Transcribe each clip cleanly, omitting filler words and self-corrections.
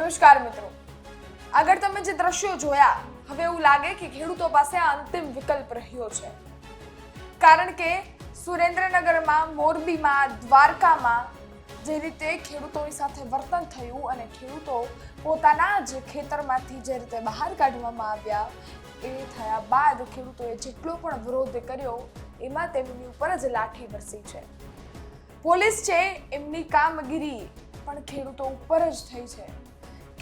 નમસ્કાર મિત્રો, આગળ તમે જે દ્રશ્યો જોયા, હવે એવું લાગે કે ખેડૂતો પાસે આ અંતિમ વિકલ્પ રહ્યો છે. કારણ કે સુરેન્દ્રનગરમાં, મોરબીમાં, દ્વારકામાં જે રીતે ખેડૂતોની સાથે વર્તન થયું અને ખેડૂતો પોતાના જ ખેતરમાંથી જે રીતે બહાર કાઢવામાં આવ્યા, એ થયા બાદ ખેડૂતોએ જેટલો પણ વિરોધ કર્યો એમાં તેમની ઉપર જ લાઠી વરસી છે. પોલીસ છે એમની કામગીરી પણ ખેડૂતો ઉપર જ થઈ છે.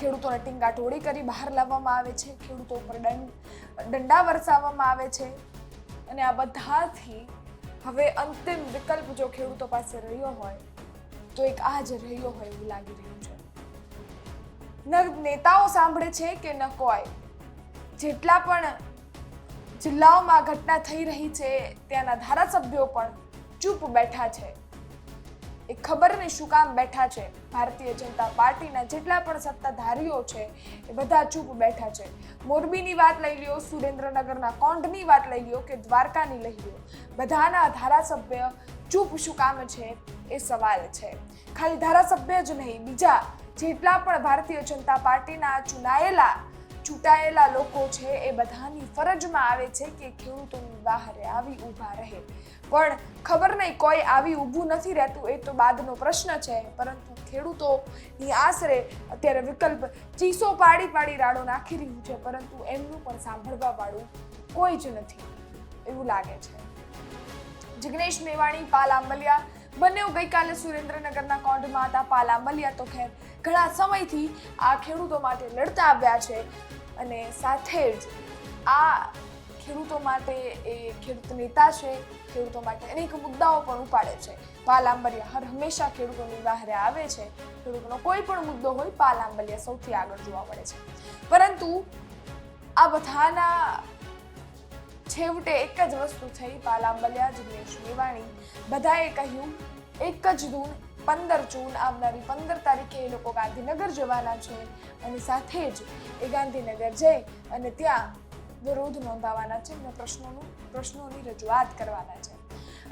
ખેડૂતોને ટીંગાટોળી કરી બહાર લાવવામાં આવે છે, ખેડૂતો ઉપર દંડા વરસાવવામાં આવે છે અને આ બધાથી હવે અંતિમ વિકલ્પ જો ખેડૂતો પાસે રહ્યો હોય તો એક આ જ રહ્યો હોય એવું લાગી રહ્યું છે. ન નેતાઓ સાંભળે છે કે ન કોઈ. જેટલા પણ જિલ્લાઓમાં ઘટના થઈ રહી છે ત્યાંના ધારાસભ્યો પણ ચૂપ બેઠા છે. એ ખબર નહીં શું કામ બેઠા છે. ભારતીય જનતા પાર્ટીના જેટલા પણ સત્તાધારીઓ છે એ બધા ચૂપ બેઠા છે. મોરબીની વાત લઈ લ્યો, સુરેન્દ્રનગરના કોંઢની વાત લઈ લ્યો કે દ્વારકાની લઈ લ્યો, બધાના ધારાસભ્ય ચૂપ શું કામ છે એ સવાલ છે. ખાલી ધારાસભ્ય જ નહીં, બીજા જેટલા પણ ભારતીય જનતા પાર્ટીના ચૂંટાયેલા લોકો છે એ બધાની ફરજમાં આવે છે કે ખેડૂતોની બહાર આવી ઊભા રહે. પણ ખબર નહીં કોઈ આવી ઊભું નથી રહેતું, એ તો બાદનો પ્રશ્ન છે. પરંતુ ખેડૂતોની આશરે અત્યારે વિકલ્પ ચીસો પાડી રાડો નાખી રહ્યું છે, પરંતુ એમનું પણ સાંભળવા વાળું કોઈ જ નથી એવું લાગે છે. જિગ્નેશ મેવાણી, પાલ આંબલિયા બંને ગઈકાલે સુરેન્દ્રનગરના કોંઢમાં હતા. પાલ આંબલિયા તો ખેર ઘણા સમયથી આ ખેડૂતો માટે લડતા આવ્યા છે અને સાથે જ આ ખેડૂતો માટે એ ખેડૂત નેતા છે. ખેડૂતો માટે અનેક મુદ્દાઓ પણ ઉપાડે છે. પાલ આંબલિયા હંમેશા ખેડૂતોની બહાર આવે છે. ખેડૂતોનો કોઈ પણ મુદ્દો હોય, પાલ આંબલિયા સૌથી આગળ જોવા મળે છે. પરંતુ આ બધાના છેવટે એક જ વસ્તુ થઈ. પાલ આંબલિયા, જિગ્નેશ મેવાણી બધાએ કહ્યું એક જ ધૂન, 15 જૂન આવનારી 15 તારીખે એ લોકો ગાંધીનગર જવાના છે અને સાથે જ એ ગાંધીનગર જઈ અને ત્યાં વિરોધ નોંધાવવાના છે અને પ્રશ્નોની રજૂઆત કરવાના છે.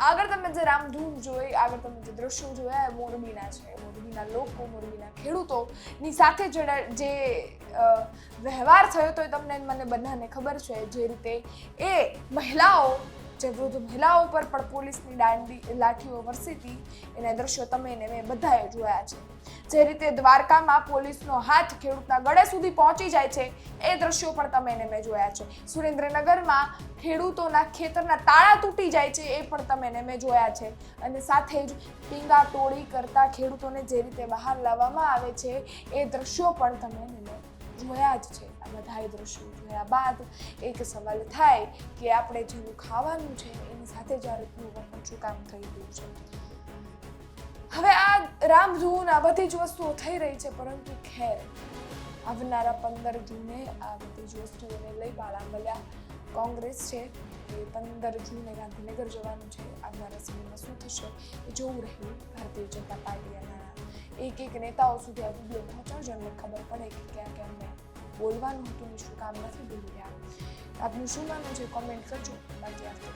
આગળ તમે જે રામધૂન જોઈ, આગળ તમે જે દ્રશ્યો જોયા એ મોરબીના છે. મોરબીના લોકો, મોરબીના ખેડૂતોની સાથે જે વ્યવહાર થયો તો તમને મને બધાને ખબર છે. જે રીતે એ મહિલાઓ, જે વૃદ્ધ મહિલાઓ પર પણ પોલીસની લાઠીઓ વરસી હતી એના દ્રશ્યો તમે ને મેં બધાએ જોયા છે. જે રીતે દ્વારકામાં પોલીસનો હાથ ખેડૂતના ગળે સુધી પહોંચી જાય છે એ દ્રશ્યો પણ તમે ને મેં જોયા છે. સુરેન્દ્રનગરમાં ખેડૂતોના ખેતરના તાળા તૂટી જાય છે એ પણ તમે ને મેં જોયા છે. અને સાથે જ ટીંગાટોળી કરતા ખેડૂતોને જે રીતે બહાર લાવવામાં આવે છે એ દ્રશ્યો પણ તમે ને મેં જોયા જ છે. આ બધા દ્રશ્યો જોયા બાદ એક સવાલ થાય કે આપણે જેનું ખાવાનું છે એની સાથે જ આ રીતનું વર્તન શું કામ થઈ રહ્યું છે. હવે આ રામધૂન, આ બધી જ વસ્તુઓ થઈ રહી છે, પરંતુ ખેર આવનારા 15 જૂને આ બધી જ વસ્તુઓને લઈ પાલ આંબલિયા કોંગ્રેસ છે એ 15 જૂને ગાંધીનગર જવાનું છે. આવનારા સમયમાં શું થશે એ જોવું રહ્યું. ભારતીય જનતા પાર્ટીના એક નેતાઓ સુધી આ વિડીયો પહોંચાડજો અને ખબર પડે કે ક્યાં ક્યાં બોલવાનું હતું ને શું કામ નથી બોલી રહ્યા. આપનું શું માનવું છે કોમેન્ટ કરજો. બાકી આપણે